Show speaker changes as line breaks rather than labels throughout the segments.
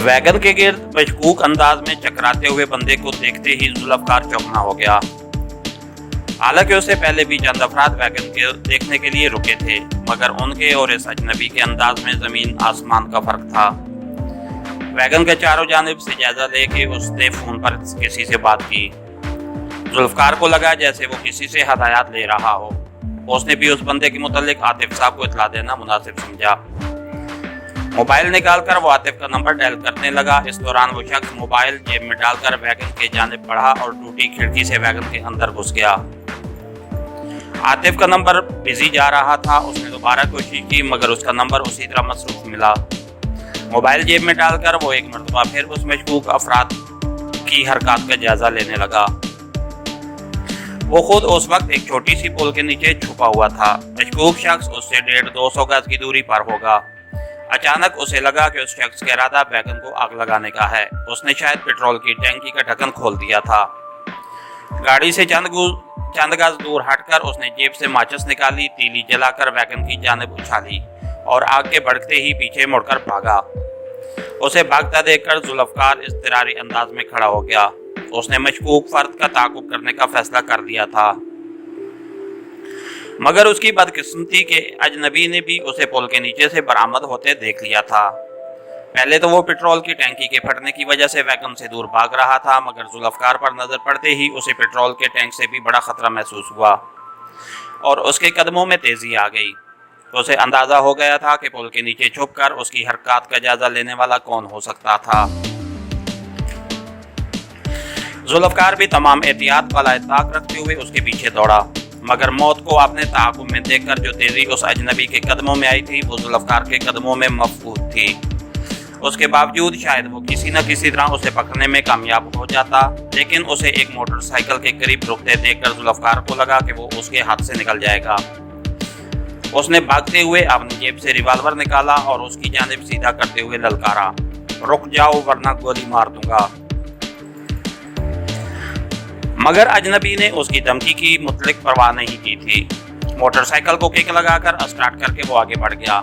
Wagon के गिर्द मशकूक अंदाज में चकराते हुए बंदे को देखते ही जुल्फकार चौंकना हो गया। हालांकि उससे पहले भी चंद अफराद वैगन के देखने के लिए रुके थे, मगर उनके और इस अजनबी के अंदाज में जमीन आसमान का फर्क था। वैगन के चारों जानिब से जायजा लेके उसने फोन पर किसी से बात की। जुल्फकार को लगा जैसे वो किसी से हदायत ले रहा हो। उसने भी उस बंदे के मुतालिक आतिफ साहब को इतला देना मुनासिब समझा। मोबाइल निकालकर वो आतिफ का नंबर डायल करने लगा। इस दौरान वो शख्स मोबाइल जेब में डालकर वैगन के जानिब बढ़ा और टूटी खिड़की से वैगन के अंदर घुस गया। आतिफ का नंबर बिजी जा रहा था। उसने दोबारा कोशिश की मगर उसका नंबर उसी तरह मसरूफ मिला। मोबाइल जेब में डालकर वो एक मरतबा फिर उस मशकूक अफराद की हरकत का जायजा लेने लगा। वो खुद उस वक्त एक छोटी सी पुल के नीचे छुपा हुआ था। मशकूक शख्स उससे 150-200 गज की दूरी पर होगा। अचानक उसे लगा कि उस शख्स का इरादा वैगन को आग लगाने का है। उसने शायद पेट्रोल की टैंकी का ढक्कन खोल दिया था। गाड़ी से चंद गज दूर हटकर उसने जेब से माचिस निकाली, तीली जलाकर वैगन की जानिब उछाली और आग के भड़कते ही पीछे मुड़कर भागा। उसे भागता देखकर जुल्फकार इज़्तिरारी अंदाज में खड़ा हो गया। उसने मशकूक फर्द का ताक़ुब करने का फैसला कर दिया था, मगर उसकी बदकिस्मती के अजनबी ने भी उसे पुल के नीचे से बरामद होते देख लिया था। पहले तो वो पेट्रोल की टैंकी के फटने की वजह से वैगन से दूर भाग रहा था, मगर जुल्फकार पर नजर पड़ते ही उसे पेट्रोल के टैंक से भी बड़ा खतरा महसूस हुआ और उसके कदमों में तेजी आ गई। उसे अंदाजा हो गया था कि पुल के नीचे छुपकर उसकी हरकत का जायजा लेने वाला कौन हो सकता था। जुल्फकार भी तमाम एहतियात वाला इत्ताक रखते हुए उसके पीछे दौड़ा, मगर मौत को अपने ताक़ुब में देखकर जो तेजी उस अजनबी के कदमों में आई थी वो जुल्फकार के कदमों में मफकूद थी। उसके बावजूद शायद वो किसी न किसी तरह उसे पकड़ने में कामयाब हो जाता, लेकिन उसे एक मोटरसाइकिल के करीब रुकते देखकर जुल्फकार को लगा कि वो उसके हाथ से निकल जाएगा। उसने भागते हुए अपनी जेब से रिवाल्वर निकाला और उसकी जानिब सीधा करते हुए ललकारा, रुक जाओ वरना गोली मार दूंगा। मगर अजनबी ने उसकी धमकी की मुतलिक परवाह नहीं की थी। मोटरसाइकिल को किक लगाकर स्टार्ट करके वो आगे बढ़ गया।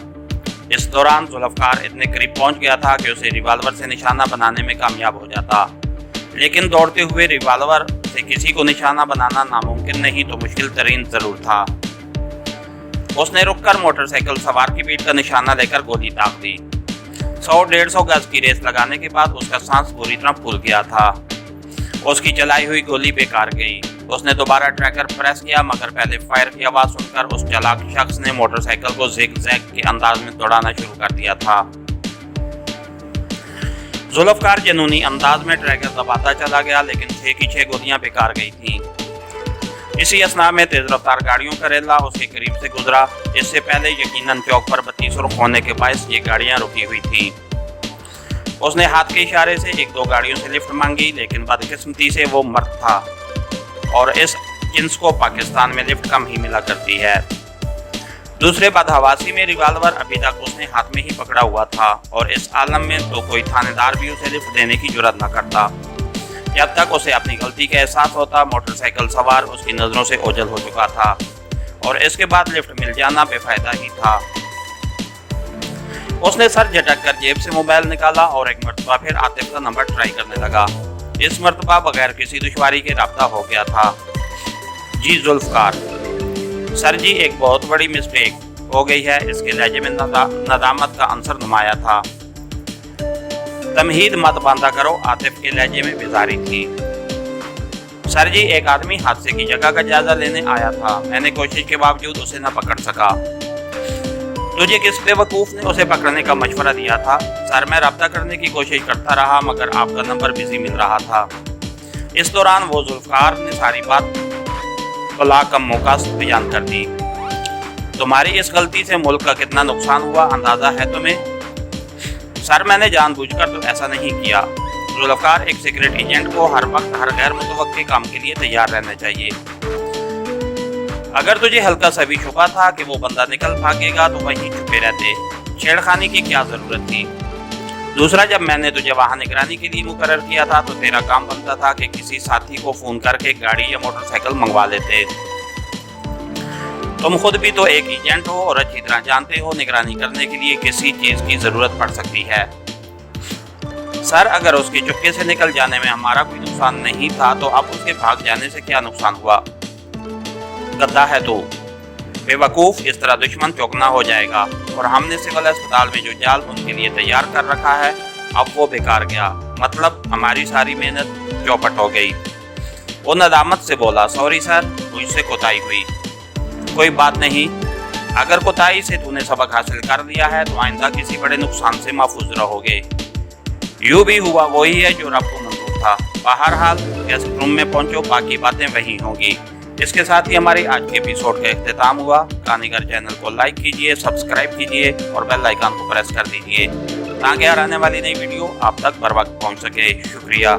इस दौरान जुल्फकार इतने करीब पहुंच गया था कि उसे रिवाल्वर से निशाना बनाने में कामयाब हो जाता, लेकिन दौड़ते हुए रिवाल्वर से किसी को निशाना बनाना नामुमकिन नहीं तो मुश्किल तरीन जरूर था। उसने रुककर मोटरसाइकिल सवार की पीठ का निशाना लेकर गोली दाग दी। 100-150 गज की रेस लगाने के बाद उसका सांस पूरी तरह फूल गया था। उसकी चलाई हुई गोली बेकार गई। उसने दोबारा ट्रैकर प्रेस किया, मगर पहले फायर की आवाज सुनकर उस चालाक शख्स ने मोटरसाइकिल को ज़िग-ज़ैग के अंदाज में दौड़ाना शुरू कर दिया था। जुल्फकार जुनूनी अंदाज में ट्रैकर दबाता चला गया, लेकिन 6 की 6 गोलियां बेकार गई थीं। इसी असना में तेज रफ्तार गाड़ियों का रेला उसके करीब से गुजरा। इससे पहले यकीनन चौक पर बत्ती सुर्ख होने के बायस ये गाड़ियां रुकी हुई थीं। उसने हाथ के इशारे से 1-2 गाड़ियों से लिफ्ट मांगी, लेकिन बदकिस्मती से वो मर्द था और इस जिन्स को पाकिस्तान में लिफ्ट कम ही मिला करती है। दूसरे बदहवासी में रिवाल्वर अभी तक उसने हाथ में ही पकड़ा हुआ था और इस आलम में तो कोई थानेदार भी उसे लिफ्ट देने की जुर्रत न करता। जब तक उसे अपनी गलती का एहसास होता, मोटरसाइकिल सवार उसकी नज़रों से ओझल हो चुका था और इसके बाद लिफ्ट मिल जाना बेफायदा ही था। उसने सर झटक कर जेब से मोबाइल निकाला और एक मरतबा फिर आतिफ का नंबर ट्राई करने लगा। इस मरतबा बगैर किसी दुश्वारी के राब्ता हो गया था। जी जुल्फकार, सर जी एक बहुत बड़ी मिस्टेक हो गई है। इसके लहजे में नदामत का अंसर नुमाया था। तमहीद मत बांधा करो, आतिफ के लहजे में बेजारी थी। सर जी एक आदमी हादसे की जगह का जायजा लेने आया था। मैंने कोशिश के बावजूद उसे न पकड़ सका। तुझे किस बेवकूफ़ ने उसे पकड़ने का मशवरा दिया था? सर मैं रब्ता करने की कोशिश करता रहा, मगर आपका नंबर बिजी मिल रहा था। इस दौरान वो जुल्फकार ने सारी बात बला कम मौका बयान कर दी। तुम्हारी इस गलती से मुल्क का कितना नुकसान हुआ अंदाज़ा है तुम्हें? सर मैंने जानबूझकर तो ऐसा नहीं किया। जुल्फकार एक सीक्रेट एजेंट को हर वक्त हर गैर मुतवक्के काम के लिए तैयार रहना चाहिए। अगर तुझे हल्का सा भी शुबा था कि वो बंदा निकल भागेगा तो वहीं छुपे रहते। छेड़खानी की क्या जरूरत थी? दूसरा, जब मैंने तुझे वहां निगरानी के लिए मुकर्रर किया था तो तेरा काम बनता था कि किसी साथी को फोन करके गाड़ी या मोटरसाइकिल मंगवा लेते। तुम खुद भी तो एक एजेंट हो और अच्छी तरह जानते हो निगरानी करने के लिए किसी चीज की जरूरत पड़ सकती है। सर अगर उसके चुपके से निकल जाने में हमारा कोई नुकसान नहीं था तो अब उसके भाग जाने से क्या नुकसान हुआ? गद्दा है तू, बेवकूफ, इस तरह दुश्मन चौकना हो जाएगा। और हमने सिविल अस्पताल में जो जाल उनके लिए तैयार कर रखा है अब वो बेकार गया, मतलब हमारी सारी मेहनत चौपट हो गई। वो नदामत से बोला, सॉरी सर, मुझसे कोताही हुई। कोई बात नहीं, अगर कोताही से तूने सबक हासिल कर लिया है तो आइंदा किसी बड़े नुकसान से महफूज रहोगे। यूं भी हुआ वही है जो रब को मंजूर था। बहरहाल गेस्ट रूम में पहुंचो, बाकी बातें वही होंगी। इसके साथ ही हमारी आज के एपिसोड का इख्तिताम हुआ। कहानीगर चैनल को लाइक कीजिए, सब्सक्राइब कीजिए और बेल आइकन को प्रेस कर दीजिए ताकि हर आने वाली नई वीडियो आप तक बर वक्त पहुंच सके। शुक्रिया।